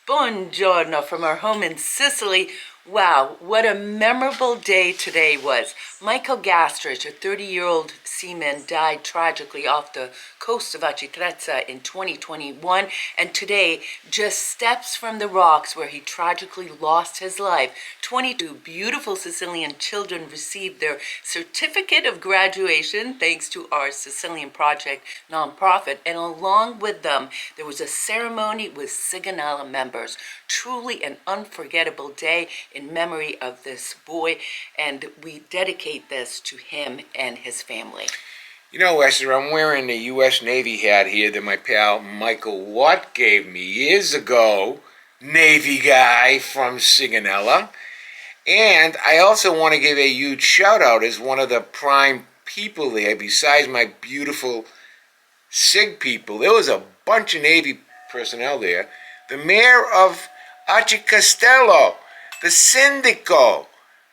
Buongiorno from our home in Sicily. Wow, what a memorable day today was. Michael Gastrich, a 30-year-old seaman, died tragically off the coast of Aci Trezza in 2021, and today, just steps from the rocks where he tragically lost his life, 22 beautiful Sicilian children received their certificate of graduation thanks to our Sicilian Project nonprofit, and along with them, there was a ceremony with Sigonella members. Truly an unforgettable day in memory of this boy, and we dedicate this to him and his family. You know, Esther, I'm wearing the U.S. Navy hat here that my pal Michael Watt gave me years ago, Navy guy from Sigonella. And I also want to give a huge shout out as one of the prime people there, besides my beautiful SIG people. There was a bunch of Navy personnel there. The mayor of Aci Castello, the Sindaco,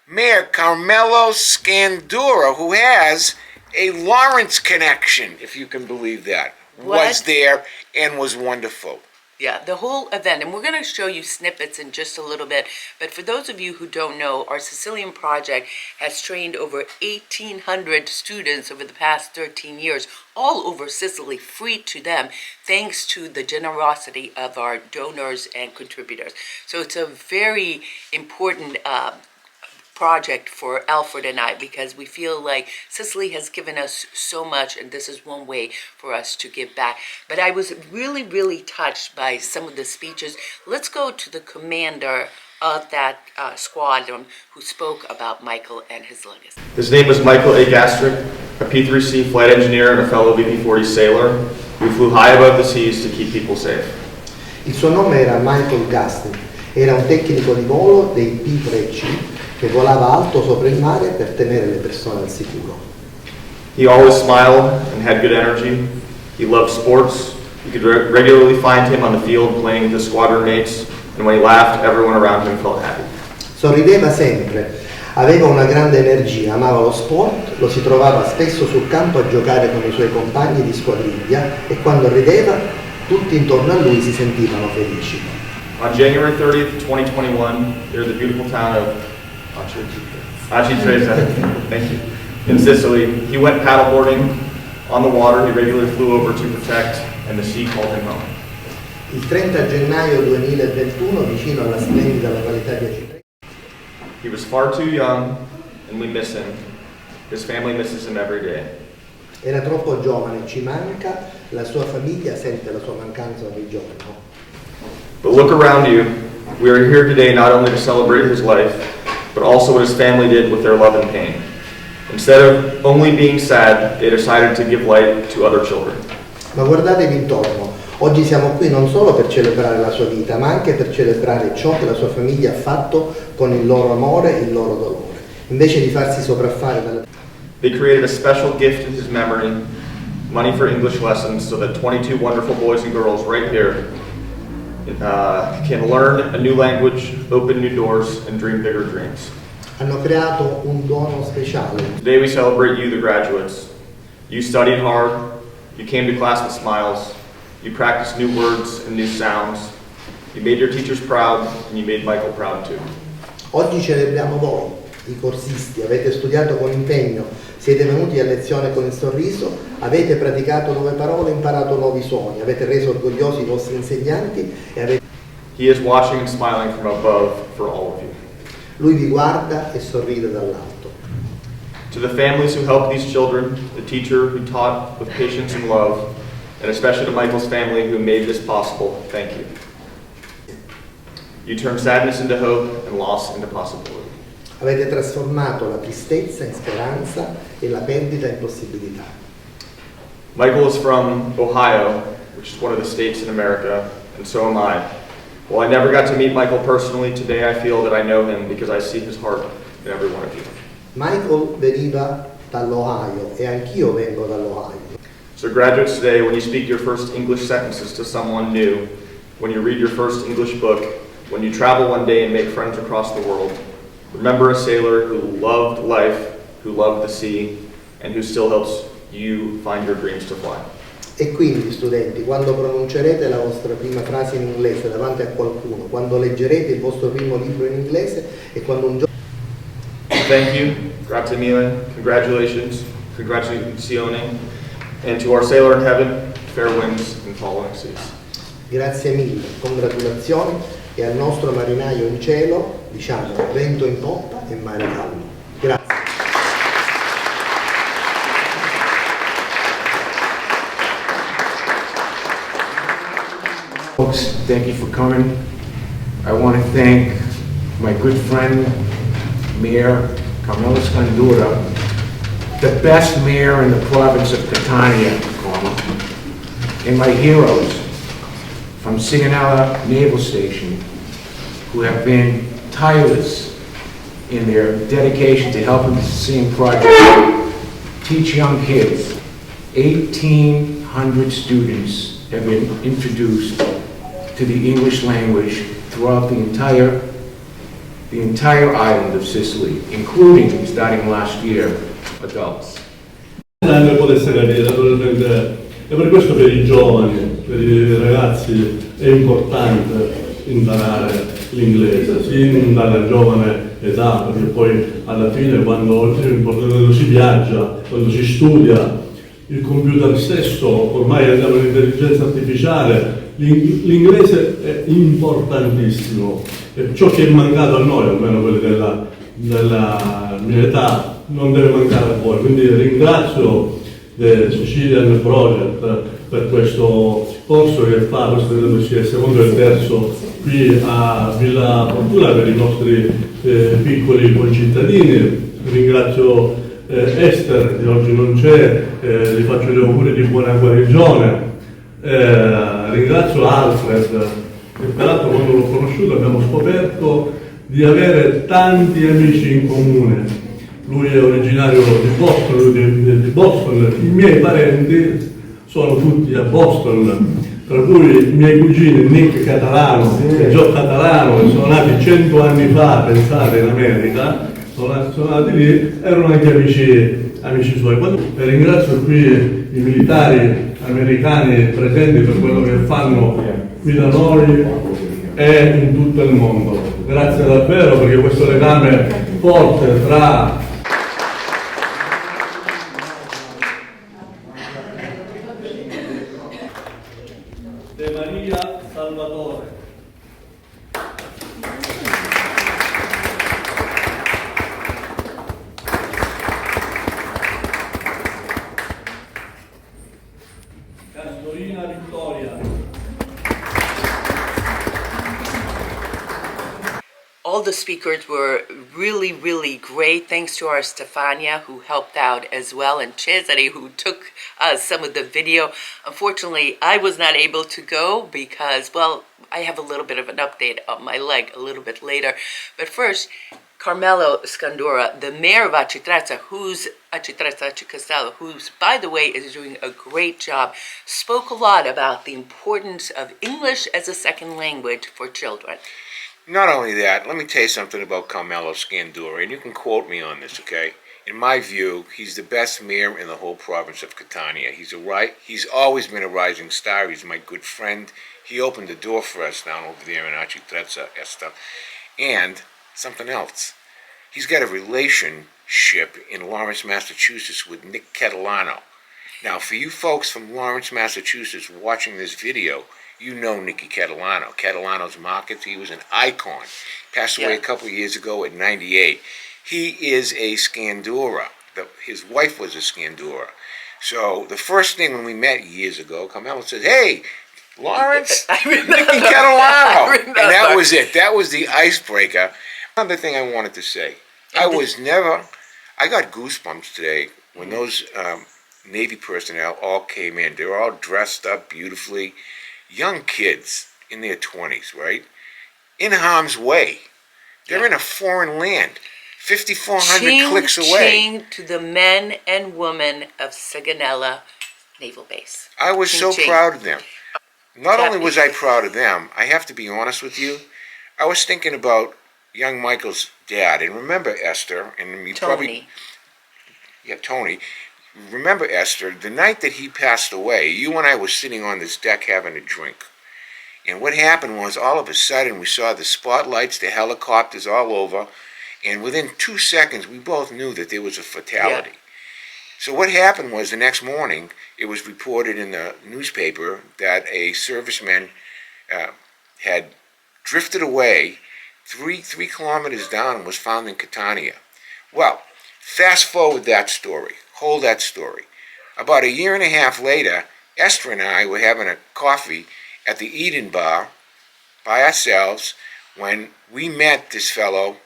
Mayor Carmelo Scandura, who has a Lawrence connection, if you can believe that, was there and was wonderful. Yeah, the whole event, and we're going to show you snippets in just a little bit, but for those of you who don't know, our Sicilian Project has trained over 1,800 students over the past 13 years, all over Sicily, free to them, thanks to the generosity of our donors and contributors. So it's a very important project for Alfred and I, because we feel like Sicily has given us so much, and this is one way for us to give back. But I was really touched by some of the speeches. Let's go to the commander of that squadron who spoke about Michael and his legacy. His name was Michael A. Gastrich, a P-3C flight engineer and a fellow VP-40 sailor who flew high above the seas to keep people safe. Il suo nome era Michael Gastrich, era un tecnico di volo dei P-3C che volava alto sopra il mare per tenere le persone al sicuro. He always smiled and had good energy. He loved sports. You could regularly find him on the field playing with his squadron mates, and when he laughed, everyone around him felt happy. Sorrideva sempre, aveva una grande energia, amava lo sport, lo si trovava spesso sul campo a giocare con i suoi compagni di squadriglia e quando rideva, tutti intorno a lui si sentivano felici. On January 30th, 2021, near the beautiful town of Aci Trezza, thank you, in Sicily, he went paddleboarding on the water he regularly flew over to protect, and the sea called him home. Il 30 gennaio 2021, vicino alla splendida località di Aci Trezza. He was far too young, and we miss him. His family misses him every day. Era troppo giovane, ci manca, la sua famiglia sente la sua mancanza ogni giorno. But look around you. We are here today not only to celebrate his life, but also what his family did with their love and pain. Instead of only being sad, they decided to give light to other children. Ma guardatevi intorno, oggi siamo qui non solo per celebrare la sua vita, ma anche per celebrare ciò che la sua famiglia ha fatto con il loro amore e il loro dolore. Invece di farsi sopraffare dalla... They created a special gift in his memory, money for English lessons, so that 22 wonderful boys and girls right here can learn a new language, open new doors, and dream bigger dreams. Hanno creato un dono speciale. Today we celebrate you, the graduates. You studied hard, you came to class with smiles, you practiced new words and new sounds, you made your teachers proud, and you made Michael proud too. Oggi celebriamo voi, i corsisti, avete studiato con impegno, siete venuti a lezione con il sorriso, avete praticato nuove parole, imparato nuovi suoni, avete reso orgogliosi i vostri insegnanti e avete... He is watching and smiling from above for all of you. Lui vi guarda e sorride dall'alto. To the families who helped these children, the teacher who taught with patience and love, and especially to Michael's family who made this possible, thank you. You turned sadness into hope and loss into possibility. Avete trasformato la tristezza in speranza e la perdita in possibilità. Michael is from Ohio, which is one of the states in America, and so am I. While I never got to meet Michael personally, today I feel that I know him because I see his heart in every one of you. Michael veniva dall'Ohio e anch'io vengo dall'Ohio. So graduates, today, when you speak your first English sentences to someone new, when you read your first English book, when you travel one day and make friends across the world, remember a sailor who loved life, who loved the sea, and who still helps you find your dreams to fly. E quindi, studenti, quando pronuncerete la vostra prima frase in inglese davanti a qualcuno, quando leggerete il vostro primo libro in inglese e quando un giorno... Thank you, grazie mille, congratulations, congratulazione, and to our sailor in heaven, fair winds and following seas. Grazie mille, congratulazioni, e al nostro marinaio in cielo diciamo vento in poppa e mare calmo. Grazie. Folks, thank you for coming. I want to thank my good friend, Mayor Carmelo Scandura, the best mayor in the province of Catania, and my heroes from Sigonella Naval Station, who have been tireless in their dedication to helping the Sicilian Project teach young kids. 1,800 students have been introduced to the English language throughout the entire island of Sicily, including, starting last year, adults. Può essere naturalmente, e per questo per i giovani, per i ragazzi è importante imparare l'inglese, sin dalla giovane età, perché poi alla fine quando si viaggia, quando si studia, il computer stesso, ormai andiamo all'intelligenza artificiale, l'inglese è importantissimo, e ciò che è mancato a noi, almeno quelli della mia età, non deve mancare a voi. Quindi ringrazio the Sicilian Project per questo corso che fa, questo credo sia il secondo e il terzo qui a Villa Fortuna per i nostri piccoli concittadini. Ringrazio Esther, che oggi non c'è, gli faccio gli auguri di buona guarigione. Ringrazio Alfred, che peraltro quando l'ho conosciuto abbiamo scoperto di avere tanti amici in comune. Lui è originario di Boston, i miei parenti sono tutti a Boston, tra cui i miei cugini Nick Catalano e Joe Catalano, che sono nati 100 anni fa, pensate, in America, sono nati lì, erano anche amici suoi. E ringrazio qui i militari americani presenti per quello che fanno qui da noi e in tutto il mondo. Grazie davvero, perché questo legame forte tra De Maria Salvatore. Castorina Vittoria. All the speakers were really, really great. Thanks to our Stefania, who helped out as well, and Cesare, who took some of the video. Unfortunately, I was not able to go because, well, I have a little bit of an update on my leg a little bit later. But first, Carmelo Scandura, the mayor of Aci Trezza, Aci Castello, who's, by the way, is doing a great job, spoke a lot about the importance of English as a second language for children. Not only that, let me tell you something about Carmelo Scandura, and you can quote me on this, okay? In my view, he's the best mayor in the whole province of Catania. He's always been a rising star. He's my good friend. He opened the door for us down over there in Aci Trezza, Esther. And something else. He's got a relationship in Lawrence, Massachusetts with Nick Catalano. Now, for you folks from Lawrence, Massachusetts watching this video, you know Nicky Catalano. Catalano's Markets, he was an icon. Passed away a couple of years ago at 98. He is a Scandura. His wife was a Scandura. So the first thing when we met years ago, Carmelo says, "Hey, Lawrence, Nicky Catalano." And that was it. That was the icebreaker. Another thing I wanted to say. I got goosebumps today when those Navy personnel all came in. They were all dressed up beautifully. Young kids in their 20s, right? In harm's way. They're in a foreign land, 5,400 clicks away. Ching to the men and women of Sigonella Naval Base. I was so proud of them. Not only was I proud of them, I have to be honest with you, I was thinking about young Michael's dad. And remember, Esther, and you Tony. Tony, remember, Esther, the night that he passed away, you and I were sitting on this deck having a drink. And what happened was, all of a sudden, we saw the spotlights, the helicopters all over, and within 2 seconds, we both knew that there was a fatality. Yeah. So what happened was, the next morning, it was reported in the newspaper that a serviceman had drifted away 3 kilometers down and was found in Catania. Well, fast forward that story, hold that story. About a year and a half later, Esther and I were having a coffee at the Eden Bar by ourselves when we met this fellow,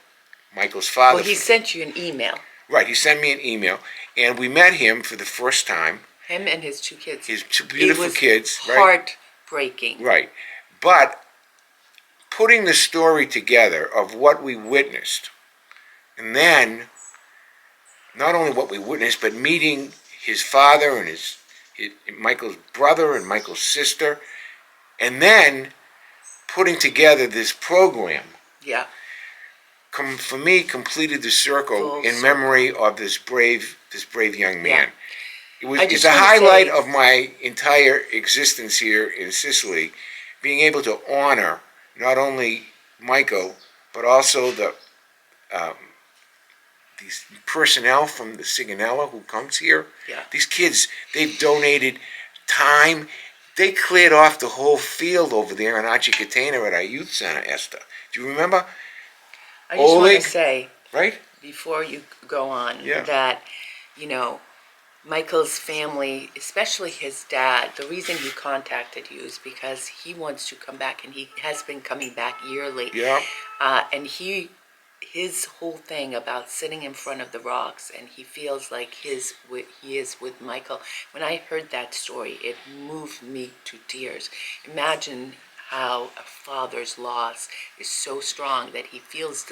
Michael's father. Well, he sent you an email. Right, he sent me an email, and we met him for the first time. Him and his 2 kids. His 2 beautiful kids, right? Heartbreaking. Right. But putting the story together of what we witnessed, and then not only what we witnessed, but meeting his father and his Michael's brother and Michael's sister, and then putting together this program, Yeah. for me, completed the circle Full in circle. memory of this brave young man. I It's just a wanna highlight say- of my entire existence here in Sicily, being able to honor not only Michael, but also these personnel from the Sigonella who comes here. Yeah. These kids, they've donated time. They cleared off the whole field over there in Aci Trezza at our youth center, Esther. Do you remember? I just want Oleg. to say, Right? before you go on, Yeah. that, Michael's family, especially his dad, the reason he contacted you is because he wants to come back, and he has been coming back yearly. Yeah. And his whole thing about sitting in front of the rocks, and he feels like he is with Michael. When I heard that story, it moved me to tears. Imagine how a father's loss is so strong that he feels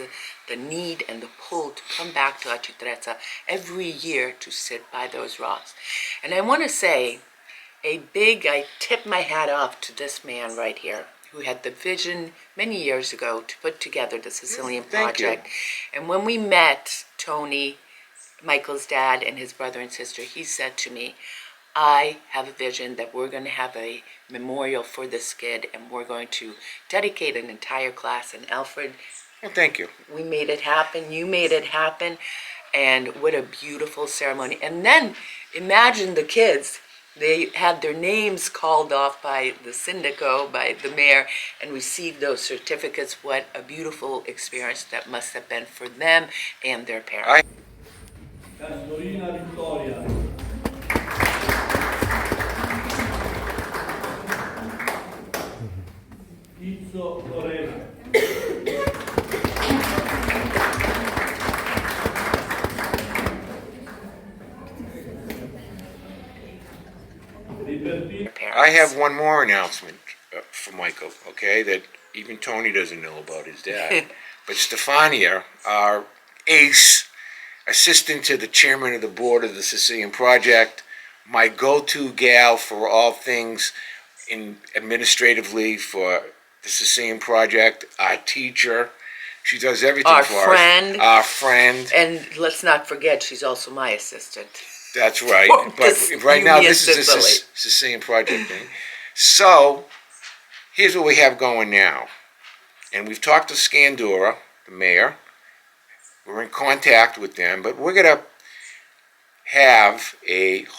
the need and the pull to come back to Aci Trezza every year to sit by those rocks. And I want to say, I tip my hat off to this man right here, who had the vision many years ago to put together the Sicilian Thank you. Project. And when we met Tony, Michael's dad, and his brother and sister, he said to me, I have a vision that we're going to have a memorial for this kid, and we're going to dedicate an entire class. And Alfred, Well, thank you. we made it happen. You made it happen. And what a beautiful ceremony. And then imagine the kids. They had their names called off by the syndico, by the mayor, and received those certificates. What a beautiful experience that must have been for them and their parents. Castorina Vittoria. Izzo Lorena. I have one more announcement for Michael, okay, that even Tony doesn't know about his dad. But Stefania, our ace, assistant to the chairman of the board of the Sicilian Project, my go-to gal for all things administratively for the Sicilian Project, our teacher. She does everything Our for friend. us. Our friend. And let's not forget, she's also my assistant. That's right. For But this right now, Union this is the Sicily. Sicilian Project thing. So, here's what we have going now. And we've talked to Scandura, the mayor. We're in contact with them, but we're going to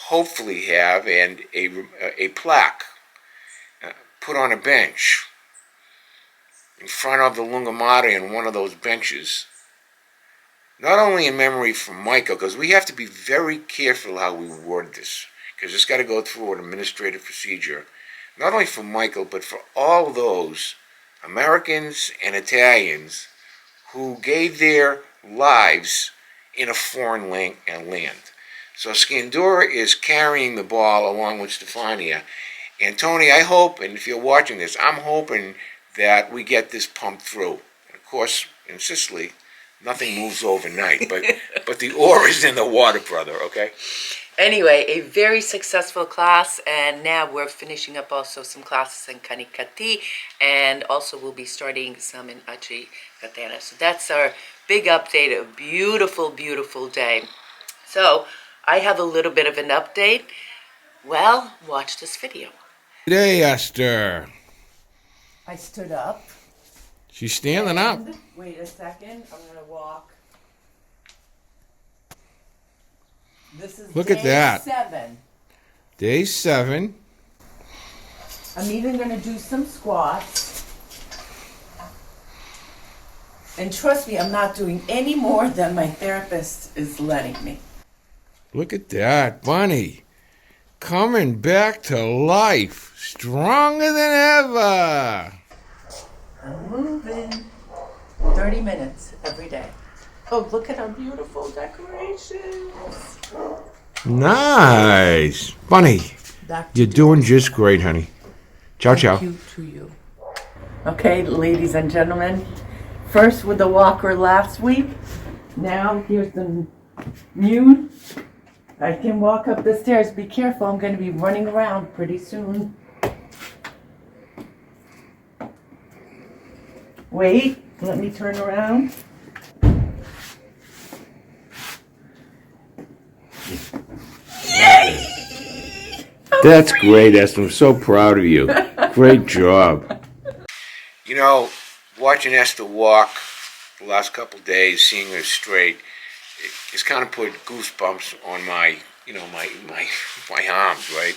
hopefully have a plaque put on a bench in front of the Lungomare on one of those benches. Not only in memory for Michael, because we have to be very careful how we word this, because it's got to go through an administrative procedure, not only for Michael, but for all those Americans and Italians who gave their lives in a foreign land. So Scandura is carrying the ball along with Stefania. And Tony, I hope, and if you're watching this, I'm hoping that we get this pumped through. And of course, in Sicily, nothing moves overnight, but the ore is in the water, brother, okay? Anyway, a very successful class, and now we're finishing up also some classes in Canicati, and also we'll be starting some in Aci Catania. So that's our big update, a beautiful, beautiful day. So I have a little bit of an update. Well, watch this video. Today, Esther. I stood up. She's standing up. Wait a second. I'm going to walk. This is Look at that. 7. Day 7. I'm even going to do some squats. And trust me, I'm not doing any more than my therapist is letting me. Look at that, Bunny. Coming back to life. Stronger than ever. I'm moving. 30 minutes every day. Oh, look at our beautiful decorations. Nice. Bunny, you're doing just great, honey. Ciao, ciao. Thank you to you. Okay, ladies and gentlemen. First with the walker last week. Now here's the mute. I can walk up the stairs. Be careful, I'm going to be running around pretty soon. Wait, let me turn around. That's great, Esther. I'm so proud of you. Great job. You know, watching Esther walk the last couple days, seeing her straight, it's kind of put goosebumps on my arms, right?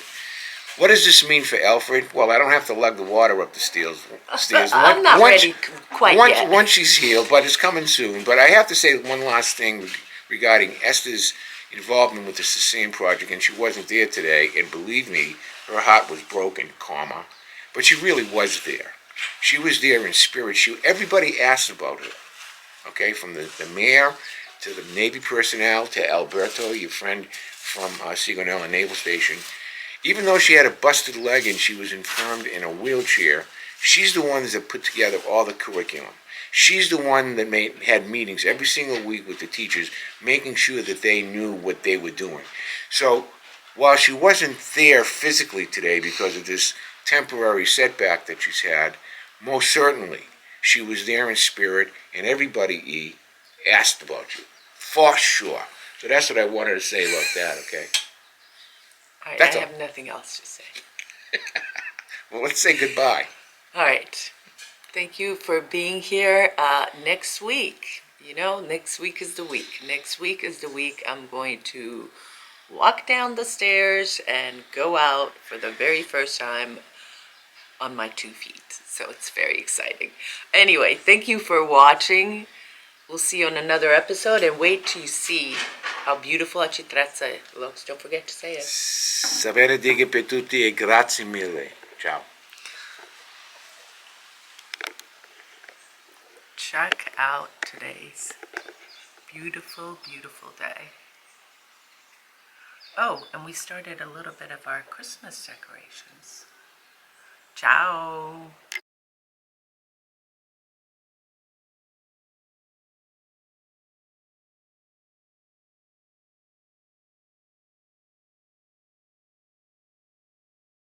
What does this mean for Alfred? Well, I don't have to lug the water up the stairs. I'm not ready quite yet. Once she's healed, but it's coming soon. But I have to say one last thing regarding Esther's involvement with the Sicilian Project, and she wasn't there today, and believe me, her heart was broken, but she really was there. She was there in spirit. Everybody asked about her, okay, from the mayor to the Navy personnel to Alberto, your friend from Sigonella Naval Station. Even though she had a busted leg and she was infirmed in a wheelchair, she's the one that put together all the curriculum. She's the one that had meetings every single week with the teachers, making sure that they knew what they were doing. So while she wasn't there physically today because of this temporary setback that she's had, most certainly she was there in spirit, and everybody asked about you, for sure. So that's what I wanted to say about that, okay? All right, That's I all. have nothing else to say. Well, let's say goodbye. All right. Thank you for being here. Next week, next week is the week. Next week is the week I'm going to walk down the stairs and go out for the very first time on my 2 feet. So it's very exciting. Anyway, thank you for watching. We'll see you on another episode, and wait till you see how beautiful Aci Trezza looks. Don't forget to say it. Sapere dighe per tutti e grazie mille. Ciao. Check out today's beautiful, beautiful day. Oh, and we started a little bit of our Christmas decorations. Ciao.